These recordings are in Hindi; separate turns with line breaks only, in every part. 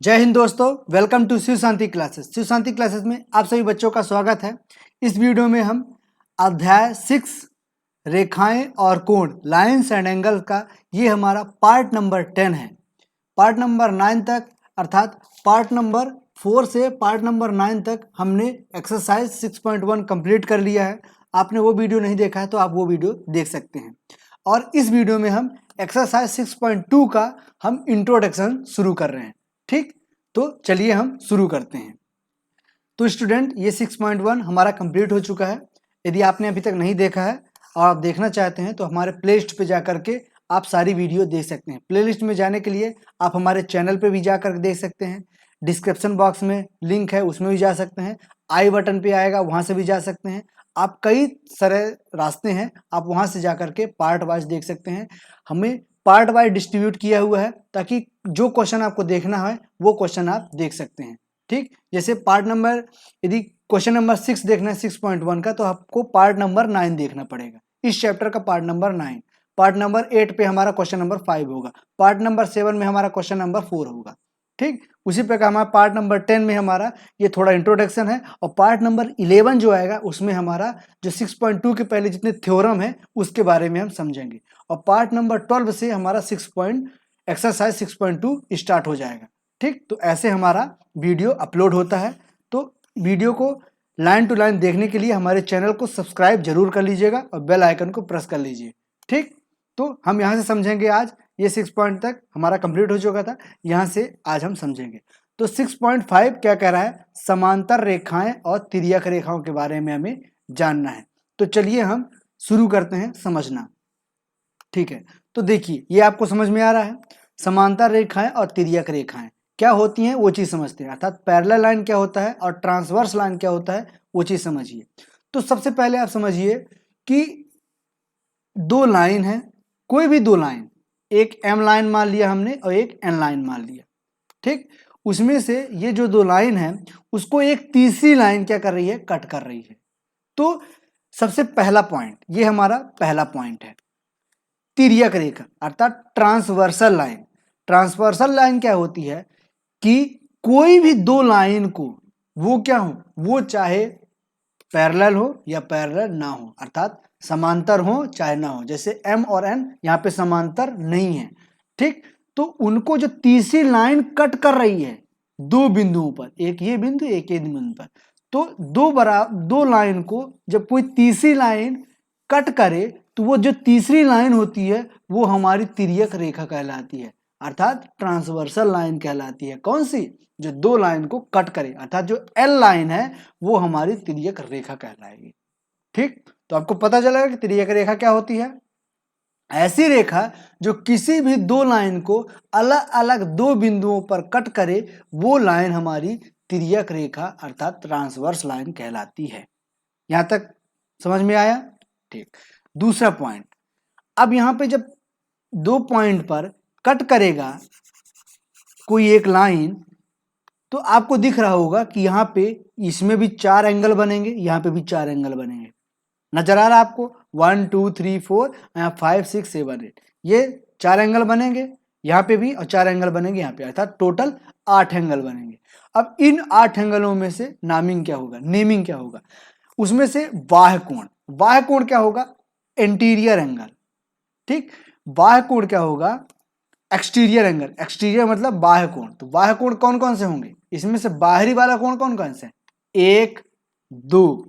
जय हिंद दोस्तों, welcome to Shiv Shanti classes. Shiv Shanti classes में आप सभी बच्चों का स्वागत है। इस वीडियो में हम अध्याय 6 रेखाएं और कोण लाइंस एंड एंगल का ये हमारा पार्ट नंबर 10 है। पार्ट नंबर 9 तक अर्थात पार्ट नंबर 4 से पार्ट नंबर 9 तक हमने एक्सरसाइज 6.1 कंप्लीट कर लिया है। आपने वो वीडियो नहीं देखा है तो आप वो वीडियो देख सकते हैं। और इस वीडियो में हम एक्सरसाइज 6.2 का हम इंट्रोडक्शन शुरू कर रहे हैं। ठीक, तो चलिए हम शुरू करते हैं। तो स्टूडेंट, ये 6.1 हमारा कंप्लीट हो चुका है। यदि आपने अभी तक नहीं देखा है और आप देखना चाहते हैं तो हमारे प्लेलिस्ट पे जा करके आप सारी वीडियो देख सकते हैं। प्लेलिस्ट में जाने के लिए आप हमारे चैनल पे भी जा कर देख सकते हैं। डिस्क्रिप्शन बॉक्स में लिंक है, उसमें भी जा सकते हैं। आई बटन पे आएगा, वहाँ से भी जा सकते हैं। आप कई सारे रास्ते हैं, आप वहाँ से जा करके पार्ट वाइज देख सकते हैं। हमें पार्ट वाइज डिस्ट्रीब्यूट किया हुआ है ताकि जो क्वेश्चन आपको देखना है वो क्वेश्चन आप देख सकते हैं। ठीक, जैसे पार्ट नंबर, यदि क्वेश्चन नंबर 6 देखना है 6.1 का, तो आपको पार्ट नंबर 9 देखना पड़ेगा। इस चैप्टर का पार्ट नंबर 9। पार्ट नंबर 8 पे हमारा क्वेश्चन नंबर 5 होगा। पार्ट नंबर 7 में हमारा क्वेश्चन नंबर 4 होगा। ठीक, उसी प्रकार हमारा पार्ट नंबर 10 में हमारा ये थोड़ा इंट्रोडक्शन है, और पार्ट नंबर 11 जो आएगा उसमें हमारा जो 6.2 के पहले जितने थ्योरम है उसके बारे में हम समझेंगे। और पार्ट नंबर 12 से हमारा एक्सरसाइज 6.2 स्टार्ट हो जाएगा। ठीक, तो ऐसे हमारा वीडियो अपलोड होता है। तो वीडियो को लाइन टू लाइन देखने के लिए हमारे चैनल को सब्सक्राइब जरूर कर लीजिएगा और बेल आइकन को प्रेस कर लीजिए। ठीक, तो हम यहाँ से समझेंगे। आज ये 6 पॉइंट तक हमारा कंप्लीट हो चुका था, यहाँ से आज हम समझेंगे। तो 6.5 क्या कह रहा है? समांतर रेखाएं और तिर्यक रेखाओं के बारे में हमें जानना है। तो चलिए हम शुरू करते हैं समझना। ठीक है, तो देखिए ये आपको समझ में आ रहा है। समांतर रेखाएं और तिर्यक रेखाएं क्या होती हैं वो चीज समझते हैं, अर्थात पैरेलल लाइन क्या होता है और ट्रांसवर्स लाइन क्या होता है वो चीज समझिए। तो सबसे पहले आप समझिए कि दो लाइन है, कोई भी दो लाइन, एक एम लाइन मान लिया हमने और एक एन लाइन मान लिया। ठीक, उसमें से ये जो दो लाइन है उसको एक तीसरी लाइन क्या कर रही है? कट कर रही है। तो सबसे पहला पॉइंट, ये हमारा पहला पॉइंट है, तिर्यक रेखा अर्थात ट्रांसवर्सल लाइन। ट्रांसवर्सल लाइन क्या होती है कि कोई भी दो लाइन को, वो क्या हो, वो चाहे पैरेलल हो या पैरेलल ना हो, अर्थात समांतर हो चाहे ना हो। जैसे एम और एन यहाँ पे समांतर नहीं है। ठीक, तो उनको जो तीसरी लाइन कट कर रही है दो बिंदुओं पर, एक ये बिंदु एक ये बिंदु पर, तो दो लाइन को जब कोई तीसरी लाइन कट करे तो वो जो तीसरी लाइन होती है वो हमारी तिर्यक रेखा कहलाती है, अर्थात ट्रांसवर्सल लाइन कहलाती है। कौन सी? जो दो लाइन को कट करे, अर्थात जो एल लाइन है वो हमारी तिर्यक रेखा कहलाएगी। ठीक, तो आपको पता चलेगा कि तिर्यक रेखा क्या होती है। ऐसी रेखा जो किसी भी दो लाइन को अलग अलग दो बिंदुओं पर कट करे, वो लाइन हमारी तिर्यक रेखा अर्थात ट्रांसवर्स लाइन कहलाती है। यहां तक समझ में आया? ठीक, दूसरा पॉइंट, अब यहां पे जब दो पॉइंट पर कट करेगा कोई एक लाइन, तो आपको दिख रहा होगा कि यहाँ पे इसमें भी चार एंगल बनेंगे, यहाँ पे भी चार एंगल बनेंगे। नजर आ रहा है आपको? 1 2 3 4 यहाँ 5 6 7 8, ये चार एंगल बनेंगे यहाँ पे भी और चार एंगल बनेंगे यहाँ पे, अर्थात टोटल 8 एंगल बनेंगे। अब इन 8 एंगलों में से नेमिंग क्या होगा? उसमें से बाह्य कोण क्या होगा? Interior angle. ठीक, बाह्य कोण क्या होगा? Exterior angle. एक्सटीरियर मतलब बाह्य कोण। तो बाह्य कोण कौन कौन से होंगे? इसमें से बाहरी वाला कोण कौन कौन से? 1 2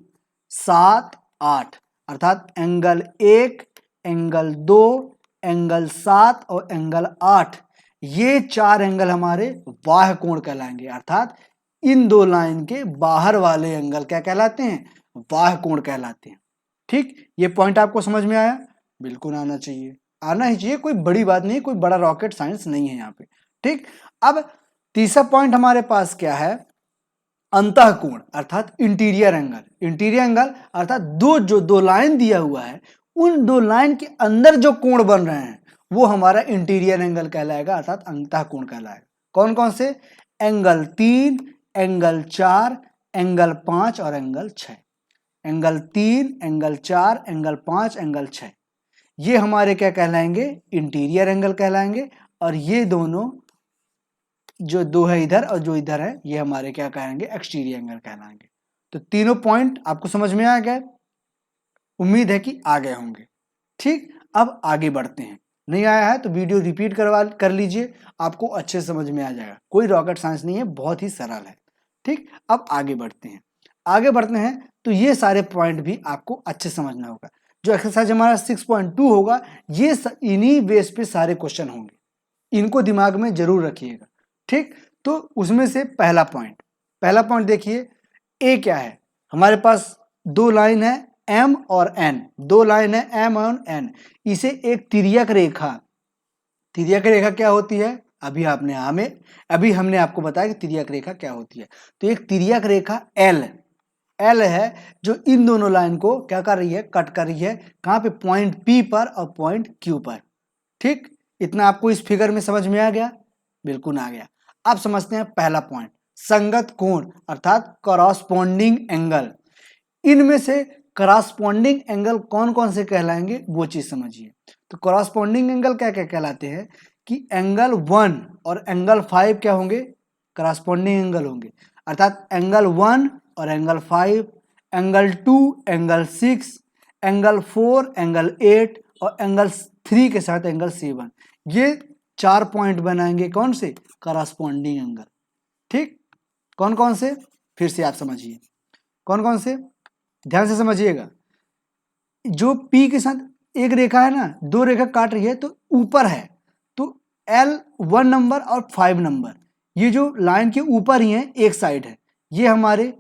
7 8, अर्थात एंगल 1, एंगल 2, एंगल 7 और एंगल 8, ये चार एंगल हमारे बाह्य कोण कहलाएंगे, अर्थात इन दो लाइन के बाहर वाले एंगल क्या कहलाते हैं? बाह्य कोण कहलाते हैं। ठीक, ये पॉइंट आपको समझ में आया? बिल्कुल आना चाहिए, आना ही चाहिए, कोई बड़ी बात नहीं, कोई बड़ा रॉकेट साइंस नहीं है यहाँ पे। ठीक, अब तीसरा पॉइंट हमारे पास क्या है? अंतःकोण अर्थात इंटीरियर एंगल। इंटीरियर एंगल अर्थात जो दो लाइन दिया हुआ है, उन दो लाइन के अंदर जो कोण बन रहे हैं वो हमारा इंटीरियर एंगल कहलाएगा, अर्थात अंतःकोण कहलाएगा। कौन कौन से? एंगल 3, एंगल 4, एंगल 5 और angle 6। Angle 3, angle 4, angle 5, angle 6, ये हमारे क्या कहलाएंगे? इंटीरियर एंगल कहलाएंगे। और ये दोनों जो दो है इधर और जो इधर है ये हमारे क्या कहेंगे, एक्सटीरियर एंगल कहलाएंगे। तो तीनों पॉइंट आपको समझ में आ गए, उम्मीद है कि आ गए होंगे। ठीक, अब आगे बढ़ते हैं। नहीं आया है तो वीडियो रिपीट कर लीजिए, आपको अच्छे समझ में आ जाएगा। कोई रॉकेट साइंस नहीं है, बहुत ही सरल है। ठीक, अब आगे बढ़ते हैं। आगे बढ़ते हैं तो ये सारे पॉइंट भी आपको अच्छे समझना होगा। जो एक्सरसाइज हमारा 6.2 होगा, ये इन्हीं बेस पे सारे क्वेश्चन होंगे, इनको दिमाग में जरूर रखिएगा। ठीक, तो उसमें से पहला पॉइंट देखिए, ए क्या है, हमारे पास दो लाइन है एम और एन, दो लाइन है एम और एन, इसे एक तिर्यक रेखा, तिर्यक रेखा क्या होती है, अभी हमने आपको बताया कि तिर्यक रेखा क्या होती है। तो एक तिर्यक रेखा एल है जो इन दोनों लाइन को क्या कर रही है, कट कर रही है, कहाँ पे, पॉइंट पी पर और पॉइंट क्यू पर। ठीक, इतना आपको इस फिगर में समझ में आ गया, बिल्कुल आ गया। अब समझते हैं पहला पॉइंट, संगत कोण अर्थात कॉरस्पॉन्डिंग एंगल। इनमें से कॉरस्पॉन्डिंग एंगल कौन कौन से कहलाएंगे वो चीज समझिए। तो कॉरस्पॉन्डिंग एंगल क्या क्या कहलाते हैं कि एंगल 1 और एंगल 5 क्या होंगे, कॉरस्पॉन्डिंग एंगल होंगे। अर्थात एंगल 1 और angle 5, angle 2 angle 6, angle 4 angle 8 और एंगल 3 के साथ एंगल 7, ये 4 पॉइंट बनाएंगे कौन से, कॉरस्पॉन्डिंग एंगल। ठीक, कौन कौन से, फिर से आप समझिए कौन कौन से, ध्यान से समझिएगा। जो P के साथ एक रेखा है ना, दो रेखा काट रही है तो ऊपर है, तो L 1 नंबर और 5 नंबर, ये जो लाइन के ऊपर ही है, एक साइड है, ये हमारे,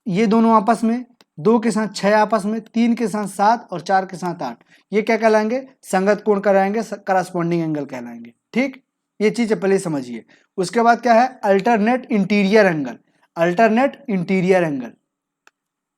ये दोनों आपस में, 2 के साथ 6 आपस में, 3 के साथ 7 और 4 के साथ 8, ये क्या कहलाएंगे, संगत कोण कहलाएंगे, कॉरस्पॉन्डिंग एंगल कहलाएंगे। ठीक, ये चीज पहले समझिए। उसके बाद क्या है, alternate interior angle. Alternate interior angle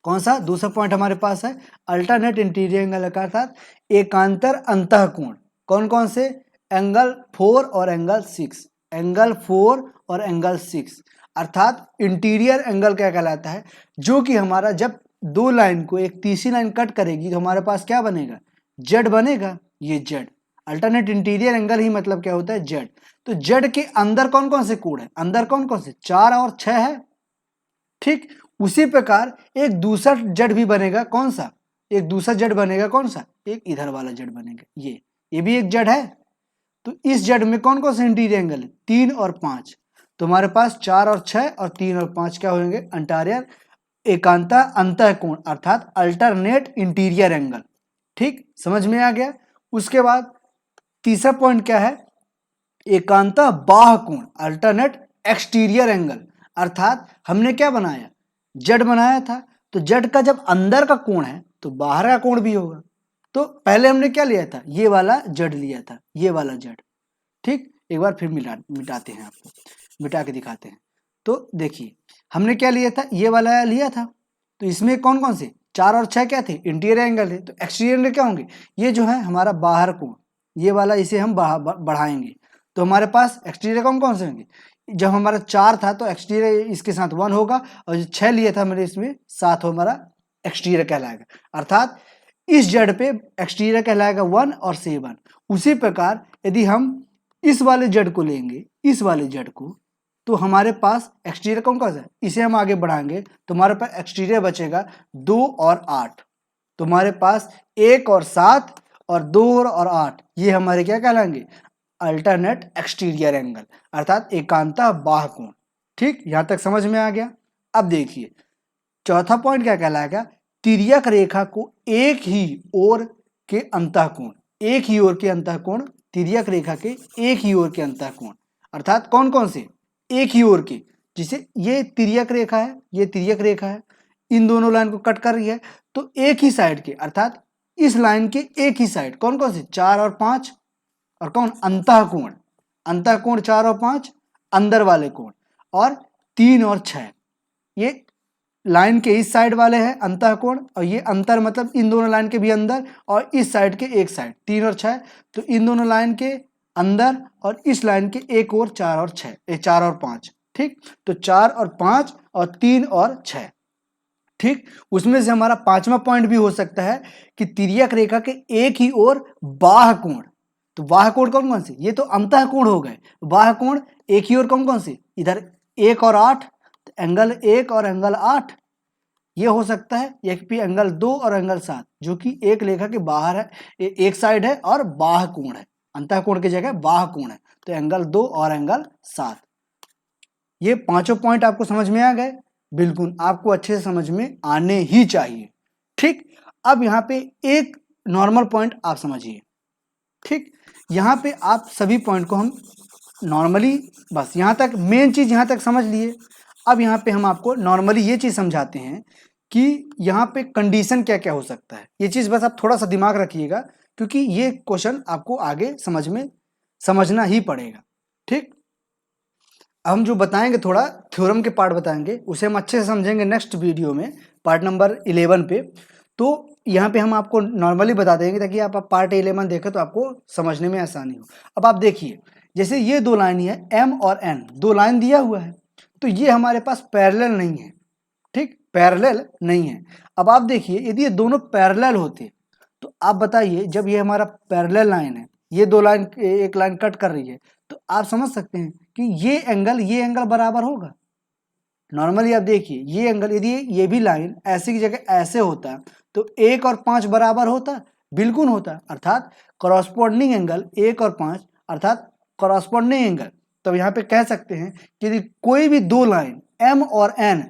कौन सा, दूसरा पॉइंट हमारे पास है, अल्टरनेट इंटीरियर एंगल का अर्थात एकांतर अंतःकोण। कौन कौन से, एंगल 4 और एंगल 6, एंगल 4 और एंगल 6। अर्थात इंटीरियर एंगल क्या कहलाता है, जो कि हमारा जब दो लाइन को एक तीसरी लाइन कट करेगी तो हमारे पास क्या बनेगा, जेड बनेगा, ये जेड। अल्टरनेट इंटीरियर एंगल ही मतलब क्या होता है, जेड। तो जेड के अंदर कौन कौन से कोण है, अंदर कौन कौन से, 4 और 6 है। ठीक, उसी प्रकार एक दूसरा जेड भी बनेगा, कौन सा, एक दूसरा जेड बनेगा, कौन सा, एक इधर वाला जेड बनेगा, ये भी एक जेड है। तो इस जेड में कौन कौन से इंटीरियर एंगल है, 3 और 5। तो हमारे पास 4 और 6 और 3 और 5 क्या होंगे, अंटारियर एकांता अंतःकोण अर्थात अल्टरनेट इंटीरियर एंगल। ठीक, समझ में आ गया। उसके बाद तीसरा पॉइंट क्या है, एकांता बाह्य कोण अल्टरनेट एक्सटीरियर एंगल। अर्थात हमने क्या बनाया, जेड बनाया था, तो जेड का जब अंदर का कोण है तो बाहर का कोण भी होगा। तो पहले हमने क्या लिया था, ये वाला जेड लिया था, ये वाला जेड। ठीक, एक बार फिर मिटाते हैं, आपको मिटा के दिखाते हैं। तो देखिए हमने क्या लिया था, ये वाला लिया था, तो इसमें कौन कौन से, 4 और 6 क्या थे, इंटीरियर एंगल थे। तो एक्सटीरियर एंगल क्या होंगे, ये जो है हमारा बाहर कोण, ये वाला इसे हम बढ़ाएंगे। तो हमारे पास एक्सटीरियर कौन कौन से होंगे, जब हमारा 4 था तो एक्सटीरियर इसके साथ 1 होगा, और जो 6 लिया था मैंने इसमें 7 हमारा एक्सटीरियर कहलाएगा। अर्थात इस जेड पे एक्सटीरियर कहलाएगा 1 और 7। उसी प्रकार यदि हम इस वाले जेड को लेंगे, इस वाले जेड को, तो हमारे पास एक्सटीरियर कौन कौन सा है, इसे हम आगे बढ़ाएंगे तो हमारे पास एक्सटीरियर बचेगा 2 और 8। तो हमारे पास 1 और 7 और 2 और 8, ये हमारे क्या कहलाएंगे, अल्टरनेट एक्सटीरियर एंगल अर्थात एकांता बाह्य कोण। ठीक, यहां तक समझ में आ गया। अब देखिए चौथा पॉइंट क्या कहलाएगा, तिर्यक रेखा को एक ही ओर के अंतःकोण, एक ही ओर के अंतःकोण, तिर्यक रेखा के एक ही ओर के अंतःकोण। अर्थात कौन कौन से, एक ही ओर के, जिसे ये तिर्यक रेखा है, ये तिर्यक रेखा है, इन दोनों लाइन को कट कर रही है, तो एक ही साइड के, अर्थात इस लाइन के एक ही साइड कौन कौन से, 4 और 5, और कौन, अंतःकोण, अंतःकोण 4 और 5 अंदर वाले कोण, और 3 और 6 ये लाइन के इस साइड वाले हैं अंतःकोण, और ये अंतर मतलब इन दोनों लाइन के भी अंदर और इस साइड के एक साइड 3 और 6, तो इन दोनों लाइन के अंदर और इस लाइन के एक और 4 और 6, 4 और 5। ठीक, तो 4 और 5 और 3 और 6। ठीक, उसमें से हमारा पांचवा पॉइंट भी हो सकता है कि तिर्यक रेखा के एक ही ओर बाह्य कोण, तो बाह्य कोण कौन कौन से, ये तो अंतः कोण हो गए। बाह्य कोण एक ही और कौन कौन से, इधर 1 और 8, तो एंगल 1 और एंगल 8 ये हो सकता है। एक भी एंगल 2 और एंगल 7 जो कि एक रेखा के बाहर है, एक साइड है और बाह्य कोण है, अंतः कोण की जगह बाह्य कोण है, तो एंगल 2 और एंगल 7। ये पांचों पॉइंट आपको समझ में आ गए, बिल्कुल आपको अच्छे से समझ में आने ही चाहिए। ठीक, अब यहाँ पे एक नॉर्मल पॉइंट आप समझिए। ठीक, यहाँ पे आप सभी पॉइंट को हम नॉर्मली, बस यहाँ तक मेन चीज यहाँ तक समझ लिए। अब यहाँ पे हम आपको नॉर्मली ये चीज समझाते हैं कि यहाँ पे कंडीशन क्या क्या हो सकता है। ये चीज बस आप थोड़ा सा दिमाग रखिएगा, क्योंकि ये क्वेश्चन आपको आगे समझना ही पड़ेगा। ठीक, हम जो बताएंगे थोड़ा थ्योरम के पार्ट बताएंगे, उसे हम अच्छे से समझेंगे नेक्स्ट वीडियो में, पार्ट नंबर 11 पे। तो यहाँ पे हम आपको नॉर्मली बता देंगे ताकि आप पार्ट 11 देखें तो आपको समझने में आसानी हो। अब आप देखिए, जैसे ये दो लाइन है M और N, दो लाइन दिया हुआ है, तो ये हमारे पास पैरेलल नहीं है। ठीक, पैरेलल नहीं है। अब आप देखिए, यदि ये दोनों पैरेलल होते तो आप बताइए, जब ये हमारा पैरेलल लाइन है, ये दो लाइन, एक लाइन कट कर रही है, तो आप समझ सकते हैं कि ये एंगल बराबर होगा। नॉर्मली आप देखिए, ये एंगल यदि ये भी लाइन ऐसे की जगह ऐसे होता तो 1 और 5 बराबर होता, बिल्कुल होता, अर्थात कॉरस्पॉन्डिंग एंगल 1 और 5 अर्थात कॉरस्पॉन्डिंग एंगल। तो यहाँ पे कह सकते हैं कि यदि कोई भी दो लाइन M और N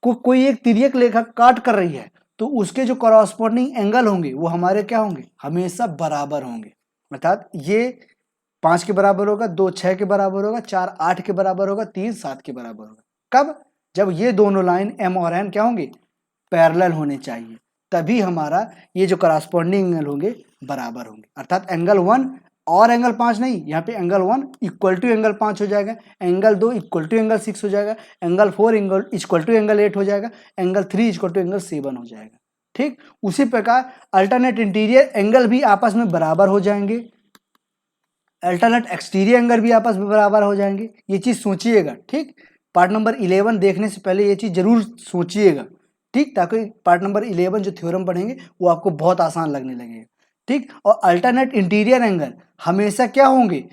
को कोई एक तिर्यक रेखा काट कर रही है, तो उसके जो कॉरस्पॉन्डिंग एंगल होंगे वो हमारे क्या होंगे, हमेशा बराबर होंगे। अर्थात ये 5 के बराबर होगा, 2 6 के बराबर होगा, 4 8 के बराबर होगा, 3 7 के बराबर होगा। कब, जब ये दोनों लाइन M और N क्या होंगे, पैरेलल होने चाहिए, तभी हमारा ये जो करस्पॉन्डिंग एंगल होंगे बराबर होंगे। अर्थात एंगल 1 और एंगल 5 नहीं, यहाँ पे एंगल 1 इक्वल टू एंगल 5 हो जाएगा, एंगल 2 इक्वल टू एंगल 6 हो जाएगा, एंगल 4 इक्वल टू एंगल 8 हो जाएगा, एंगल 3 इक्वल टू एंगल 7 हो जाएगा। ठीक, उसी प्रकार अल्टरनेट इंटीरियर एंगल भी आपस में बराबर हो जाएंगे, अल्टरनेट एक्सटीरियर एंगल भी आपस में बराबर हो जाएंगे। ये चीज सोचिएगा। ठीक, पार्ट नंबर 11 देखने से पहले ये चीज जरूर सोचिएगा। ठीक, ताकि पार्ट नंबर 11 जो थ्योरम पढ़ेंगे वो आपको बहुत आसान लगने लगेगा। ठीक, और अल्टरनेट इंटीरियर एंगल हमेशा क्या होंगे,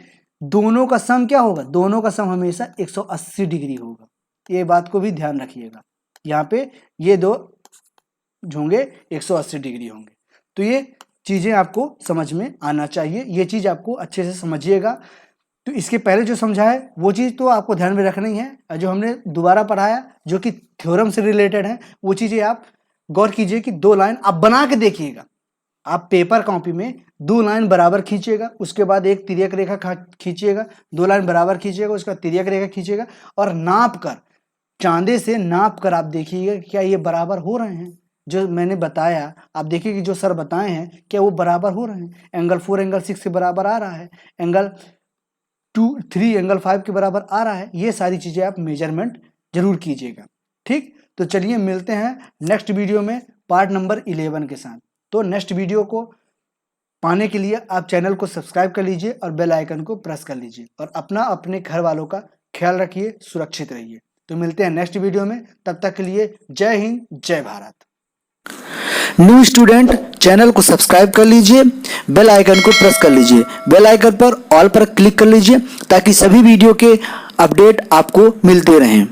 दोनों का सम क्या होगा, दोनों का सम हमेशा 180 डिग्री होगा। ये बात को भी ध्यान रखिएगा, यहाँ पे ये दो होंगे 180 डिग्री होंगे। तो ये चीजें आपको समझ में आना चाहिए, ये चीज आपको अच्छे से समझिएगा। तो इसके पहले जो समझा है वो चीज तो आपको ध्यान में रखना ही है, और जो हमने दोबारा पढ़ाया जो कि थ्योरम से रिलेटेड है, वो चीजें आप गौर कीजिए कि दो लाइन आप बना के देखिएगा। आप पेपर कॉपी में दो लाइन बराबर खींचिएगा, उसके बाद एक तिर्यक रेखा खींचिएगा, दो लाइन बराबर खींचिएगा, उसका तिर्यक रेखा खींचिएगा, और नाप कर, चांदे से नाप कर आप देखिएगा क्या ये बराबर हो रहे हैं। जो मैंने बताया आप देखिए कि जो सर बताए हैं क्या वो बराबर हो रहे हैं। एंगल 4 एंगल 6 के बराबर आ रहा है, एंगल 2 3 एंगल 5 के बराबर आ रहा है। ये सारी चीजें आप मेजरमेंट जरूर कीजिएगा। ठीक, तो चलिए मिलते हैं नेक्स्ट वीडियो में पार्ट नंबर 11 के साथ। तो नेक्स्ट वीडियो को पाने के लिए आप चैनल को सब्सक्राइब कर लीजिए और बेल आइकन को प्रेस कर लीजिए, और अपने घर वालों का ख्याल रखिए, सुरक्षित रहिए। तो मिलते हैं नेक्स्ट वीडियो में, तब तक के लिए जय हिंद जय भारत। न्यू स्टूडेंट चैनल को सब्सक्राइब कर लीजिए, बेल आइकन को प्रेस कर लीजिए, बेल आइकन पर ऑल पर क्लिक कर लीजिए ताकि सभी वीडियो के अपडेट आपको मिलते रहें।